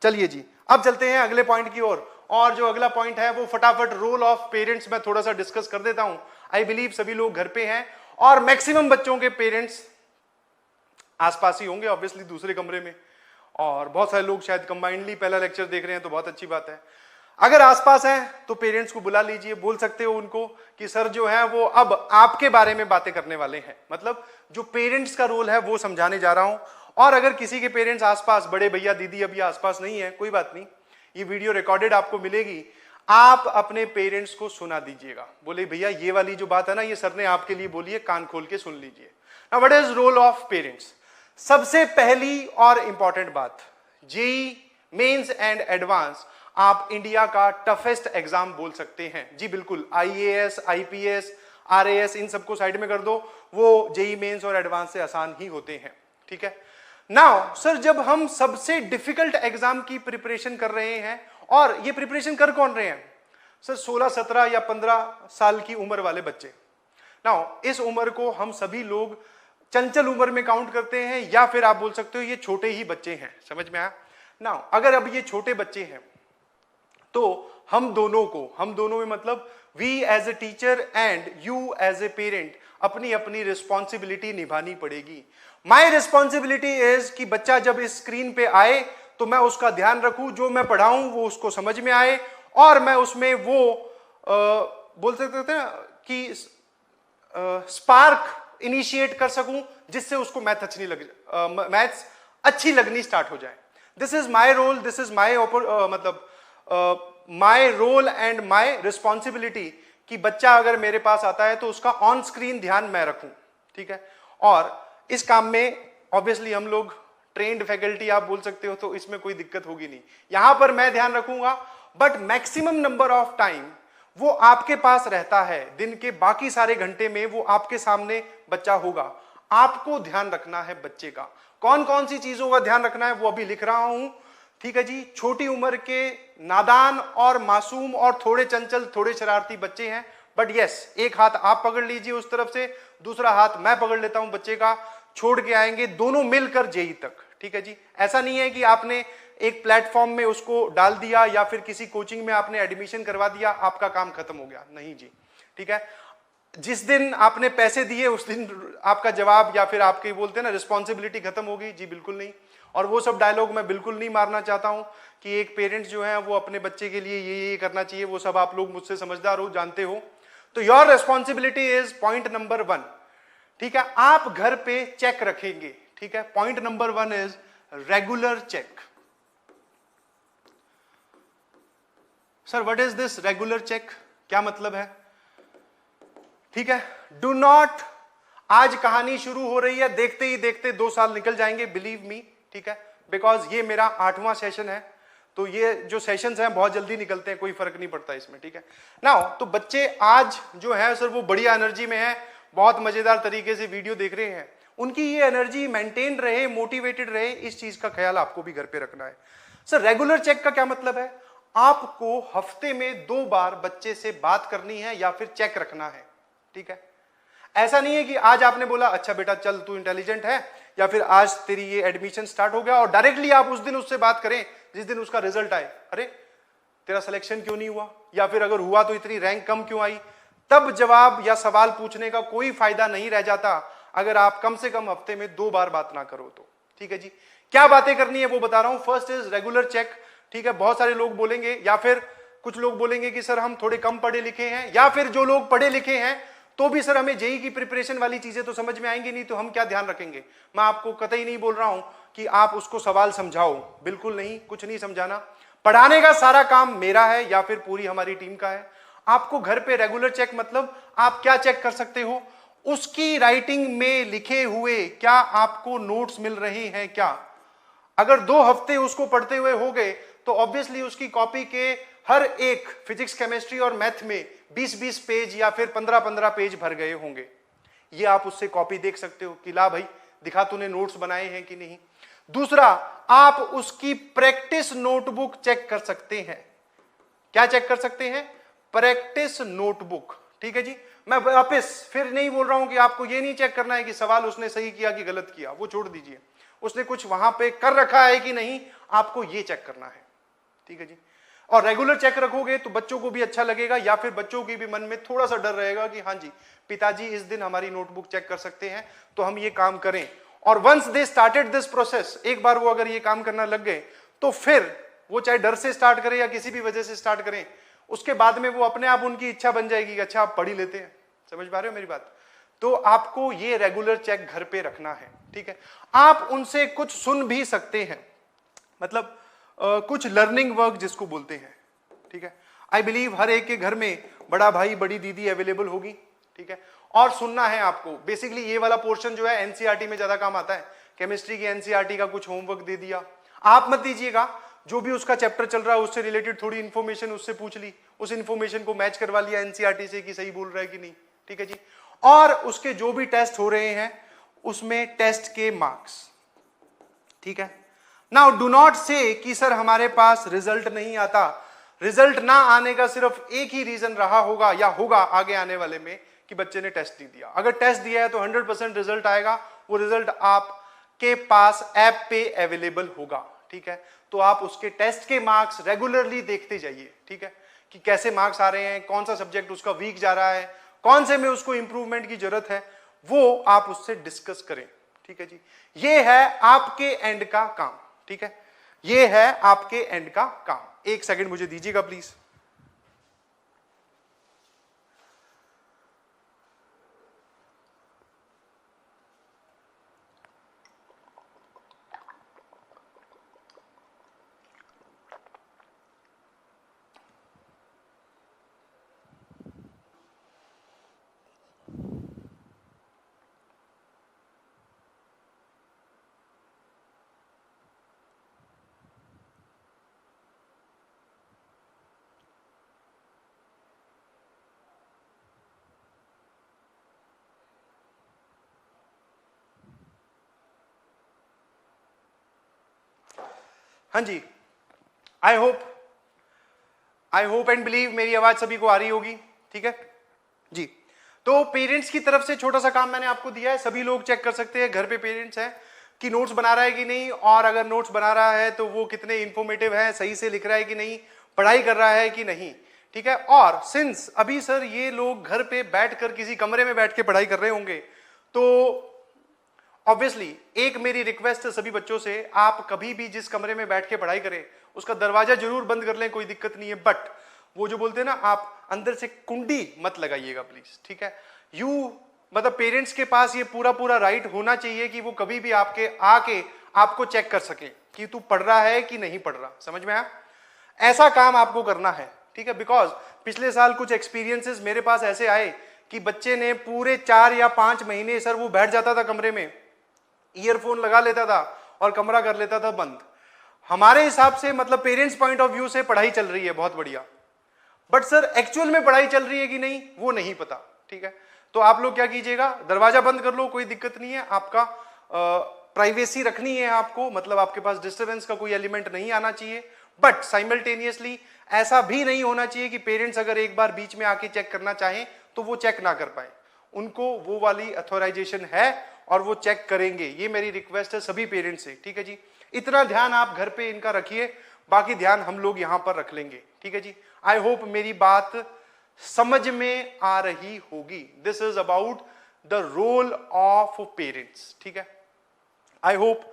चलिए जी, अब चलते हैं अगले पॉइंट की ओर। और जो अगला पॉइंट है वो फटाफट रोल ऑफ पेरेंट्स मैं थोड़ा सा डिस्कस कर देता हूं। आई बिलीव सभी लोग घर पे हैं और मैक्सिमम बच्चों के पेरेंट्स आसपास ही होंगे, ऑब्वियसली दूसरे कमरे में, और बहुत सारे लोग शायद कंबाइंडली पहला लेक्चर देख रहे हैं, तो बहुत अच्छी बात है। अगर आसपास है तो पेरेंट्स को बुला लीजिए, बोल सकते हो उनको कि सर जो है वो अब आपके बारे में बातें करने वाले हैं, मतलब जो पेरेंट्स का रोल है वो समझाने जा रहा हूं। और अगर किसी के पेरेंट्स आसपास, बड़े भैया दीदी अभी आसपास नहीं है, कोई बात नहीं, ये वीडियो रिकॉर्डेड आपको मिलेगी, आप अपने पेरेंट्स को सुना दीजिएगा, बोले भैया ये वाली जो बात है ना ये सर ने आपके लिए बोली है, कान खोल के सुन लीजिए। Now what is role of parents? सबसे पहली और इंपॉर्टेंट बात, जेईई मेंस एंड एडवांस आप इंडिया का टफेस्ट एग्जाम बोल सकते हैं जी, बिल्कुल। आईएएस, आईपीएस, आरएएस इन सबको साइड में कर दो, वो जेईई मेंस और एडवांस से आसान ही होते हैं, ठीक है। नाउ सर जब हम सबसे डिफिकल्ट एग्जाम की प्रिपरेशन कर रहे हैं, और ये प्रिपरेशन कर कौन रहे हैं सर? 16, 17 या 15 साल की उम्र वाले बच्चे। नाउ इस उम्र को हम सभी लोग चंचल उम्र में काउंट करते हैं, या फिर आप बोल सकते हो ये छोटे ही बच्चे हैं, समझ में आया? नाउ अगर अब ये छोटे बच्चे हैं तो हम दोनों में मतलब we as a teacher and you as a parent अपनी अपनी रिस्पॉन्सिबिलिटी निभानी पड़ेगी। माई रिस्पॉन्सिबिलिटी इज कि बच्चा जब इस स्क्रीन पे आए तो मैं उसका ध्यान रखूं, जो मैं पढ़ाऊं वो उसको समझ में आए, और मैं उसमें वो बोल सकते थे ना कि स्पार्क इनिशिएट कर सकूं, जिससे उसको मैथ्स अच्छी लगनी स्टार्ट हो जाए। This is my role, this is my मतलब my role and my responsibility कि बच्चा अगर मेरे पास आता है तो उसका ऑन स्क्रीन ध्यान मैं रखूं, ठीक है। और इस काम में ऑब्वियसली हम लोग ट्रेन्ड फैकल्टी आप बोल सकते हो, तो इसमें कोई दिक्कत होगी नहीं, यहां पर मैं ध्यान रखूंगा। But maximum number of time वो आपके पास रहता है, दिन के बाकी सारे घंटे में वो आपके सामने बच्चा होगा। आपको ध्यान रखना है बच्चे का, कौन कौन सी चीजों का ध्यान रखना है वो अभी लिख रहा हूं, ठीक है जी। छोटी उम्र के नादान और मासूम और थोड़े चंचल, थोड़े शरारती बच्चे हैं, बट यस, एक हाथ आप पकड़ लीजिए उस तरफ से, दूसरा हाथ मैं पकड़ लेता हूं बच्चे का, छोड़ के आएंगे दोनों मिलकर जेईई तक, ठीक है जी। ऐसा नहीं है कि आपने एक प्लेटफॉर्म में उसको डाल दिया या फिर किसी कोचिंग में आपने एडमिशन करवा दिया, आपका काम खत्म हो गया, नहीं जी, ठीक है। जिस दिन आपने पैसे दिए उस दिन आपका जवाब या फिर आपके बोलते हैं ना रिस्पॉन्सिबिलिटी खत्म होगी, जी बिल्कुल नहीं। और वो सब डायलॉग मैं बिल्कुल नहीं मारना चाहता हूं कि एक पेरेंट्स जो है वो अपने बच्चे के लिए ये करना चाहिए, वो सब आप लोग मुझसे समझदार हो, जानते हो। तो your responsibility is point number 1, ठीक है। आप घर पे चेक रखेंगे, ठीक है। Point number 1 is regular check. Sir what is this regular check, क्या मतलब है? ठीक है, डू नॉट, आज कहानी शुरू हो रही है, देखते ही देखते 2 साल निकल जाएंगे, बिलीव मी, ठीक है। बिकॉज ये मेरा 8वां सेशन है, तो ये जो सेशंस हैं बहुत जल्दी निकलते हैं, कोई फर्क नहीं पड़ता इसमें, ठीक है। नाउ तो बच्चे आज जो है सर वो बढ़िया एनर्जी में है, बहुत मजेदार तरीके से वीडियो देख रहे हैं, उनकी ये एनर्जी मेंटेन रहे, मोटिवेटेड रहे, इस चीज का ख्याल आपको भी घर पे रखना है। सर रेगुलर चेक का क्या मतलब है? आपको हफ्ते में 2 बार बच्चे से बात करनी है या फिर चेक रखना है, ठीक है। ऐसा नहीं है कि आज आपने बोला अच्छा बेटा चल तू इंटेलिजेंट है, या फिर आज तेरी ये एडमिशन स्टार्ट हो गया, और डायरेक्टली आप उस दिन उससे बात करें जिस दिन उसका रिजल्ट आए, अरे तेरा सिलेक्शन क्यों नहीं हुआ, या फिर अगर हुआ तो इतनी रैंक कम क्यों आई। तब जवाब या सवाल पूछने का कोई फायदा नहीं रह जाता अगर आप कम से कम हफ्ते में 2 बार बात ना करो तो, ठीक है जी। क्या बातें करनी है वो बता रहा हूं। फर्स्ट इज रेगुलर चेक, ठीक है। बहुत सारे लोग बोलेंगे, या फिर कुछ लोग बोलेंगे कि सर हम थोड़े कम पढ़े लिखे हैं, या फिर जो लोग पढ़े लिखे हैं तो भी सर हमें जेईई की प्रिपरेशन वाली चीजें तो समझ में आएंगी नहीं, तो हम क्या ध्यान रखेंगे। मैं आपको कतई नहीं बोल रहा हूं कि आप उसको सवाल समझाओ, बिल्कुल नहीं, कुछ नहीं समझाना। पढ़ाने का सारा काम मेरा है या फिर पूरी हमारी टीम का है। आपको घर पे रेगुलर चेक मतलब आप क्या चेक कर सकते हो, उसकी राइटिंग में लिखे हुए क्या आपको नोट्स मिल रहे हैं क्या। अगर 2 हफ्ते उसको पढ़ते हुए हो गए तो ऑब्वियसली उसकी कॉपी के हर एक फिजिक्स, केमिस्ट्री और मैथ में 20-20 पेज या फिर 15-15 पेज भर गए होंगे। ये आप उससे कॉपी देख सकते हो कि ला भाई दिखा तूने नोट्स बनाए हैं कि नहीं। दूसरा, आप उसकी प्रैक्टिस नोटबुक चेक कर सकते हैं। क्या चेक कर सकते हैं? प्रैक्टिस नोटबुक, ठीक है जी। मैं वापस फिर नहीं बोल रहा हूं कि आपको ये नहीं चेक करना है कि सवाल उसने सही किया कि गलत किया, वो छोड़ दीजिए, उसने कुछ वहां पे कर रखा है कि नहीं, आपको ये चेक करना है, ठीक है जी। और रेगुलर चेक रखोगे तो बच्चों को भी अच्छा लगेगा, या फिर बच्चों के भी मन में थोड़ा सा डर रहेगा कि हाँ जी पिताजी इस दिन हमारी नोटबुक चेक कर सकते हैं, तो हम ये काम करें। और once they started this process, एक बार वो अगर ये काम करना लग गए, तो फिर वो चाहे डर से स्टार्ट करें या किसी भी वजह से स्टार्ट करें, उसके बाद में वो अपने आप उनकी इच्छा बन जाएगी कि अच्छा आप पढ़ ही लेते हैं। समझ पा रहे हो मेरी बात? तो आपको ये रेगुलर चेक घर पे रखना है, ठीक है। आप उनसे कुछ सुन भी सकते हैं, मतलब कुछ लर्निंग वर्क जिसको बोलते हैं, ठीक है। आई बिलीव हर एक के घर में बड़ा भाई बड़ी दीदी अवेलेबल होगी, ठीक है। और सुनना है आपको, बेसिकली ये वाला पोर्शन जो है एनसीईआरटी में ज्यादा काम आता है। केमिस्ट्री की एनसीईआरटी का कुछ होमवर्क दे दिया, आप मत दीजिएगा, जो भी उसका चैप्टर चल रहा है उससे रिलेटेड थोड़ी इंफॉर्मेशन उससे पूछ ली, उस इंफॉर्मेशन को मैच करवा लिया एनसीईआरटी से कि सही बोल रहा है कि नहीं, ठीक है जी। और उसके जो भी टेस्ट हो रहे हैं उसमें टेस्ट के मार्क्स, ठीक है। नाउ डू नॉट से कि सर हमारे पास रिजल्ट नहीं आता। रिजल्ट ना आने का सिर्फ एक ही रीजन रहा होगा या होगा आगे आने वाले में कि बच्चे ने टेस्ट नहीं दिया। अगर टेस्ट दिया है तो 100% रिजल्ट आएगा, वो रिजल्ट आपके पास ऐप पे अवेलेबल होगा, ठीक है। तो आप उसके टेस्ट के मार्क्स रेगुलरली देखते जाइए, ठीक है, कि कैसे मार्क्स आ रहे हैं, कौन सा सब्जेक्ट उसका वीक जा रहा है, कौन से में उसको इंप्रूवमेंट की जरूरत है, वो आप उससे डिस्कस करें, ठीक है जी। ये है आपके एंड का काम, ठीक है, ये है आपके एंड का काम। एक सेकंड मुझे दीजिएगा प्लीज। हाँ जी, आई होप एंड बिलीव मेरी आवाज सभी को आ रही होगी, ठीक है जी। तो पेरेंट्स की तरफ से छोटा सा काम मैंने आपको दिया है, सभी लोग चेक कर सकते हैं, घर पे पेरेंट्स हैं कि नोट्स बना रहा है कि नहीं, और अगर नोट्स बना रहा है तो वो कितने इंफॉर्मेटिव है, सही से लिख रहा है कि नहीं, पढ़ाई कर रहा है कि नहीं, ठीक है। और सिंस अभी सर ये लोग घर पे बैठकर किसी कमरे में बैठ के पढ़ाई कर रहे होंगे, तो ऑब्वियसली एक मेरी रिक्वेस्ट है सभी बच्चों से, आप कभी भी जिस कमरे में बैठ के पढ़ाई करें उसका दरवाजा जरूर बंद कर लें, कोई दिक्कत नहीं है, बट वो जो बोलते हैं ना, आप अंदर से कुंडी मत लगाइएगा प्लीज, ठीक है। मतलब पेरेंट्स के पास ये पूरा राइट होना चाहिए कि वो कभी भी आके आपको चेक कर सके कि तू पढ़ रहा है कि नहीं पढ़ रहा। समझ में आया? ऐसा काम आपको करना है, ठीक है। बिकॉज पिछले साल कुछ एक्सपीरियंसेस मेरे पास ऐसे आए कि बच्चे ने पूरे 4 या 5 महीने सर वो बैठ जाता था कमरे में, ईयरफोन लगा लेता था और कमरा कर लेता था बंद। हमारे हिसाब से मतलब पेरेंट्स पॉइंट ऑफ व्यू से पढ़ाई चल रही है बहुत बढ़िया, बट सर एक्चुअल में पढ़ाई चल रही है कि नहीं वो नहीं पता, ठीक है। तो आप लोग क्या कीजिएगा, दरवाजा बंद कर लो, कोई दिक्कत नहीं है, आपका प्राइवेसी रखनी है आपको, मतलब आपके पास डिस्टर्बेंस का कोई एलिमेंट नहीं आना चाहिए, बट साइमल्टेनियसली ऐसा भी नहीं होना चाहिए कि पेरेंट्स अगर एक बार बीच में आके चेक करना चाहें तो वो चेक ना कर पाए। उनको वो वाली अथॉराइजेशन है और वो चेक करेंगे, ये मेरी रिक्वेस्ट है सभी पेरेंट्स से, ठीक है जी। इतना ध्यान आप घर पे इनका रखिए, बाकी ध्यान हम लोग यहां पर रख लेंगे, ठीक है जी। आई होप मेरी बात समझ में आ रही होगी। This is about the role of parents, ठीक है। I hope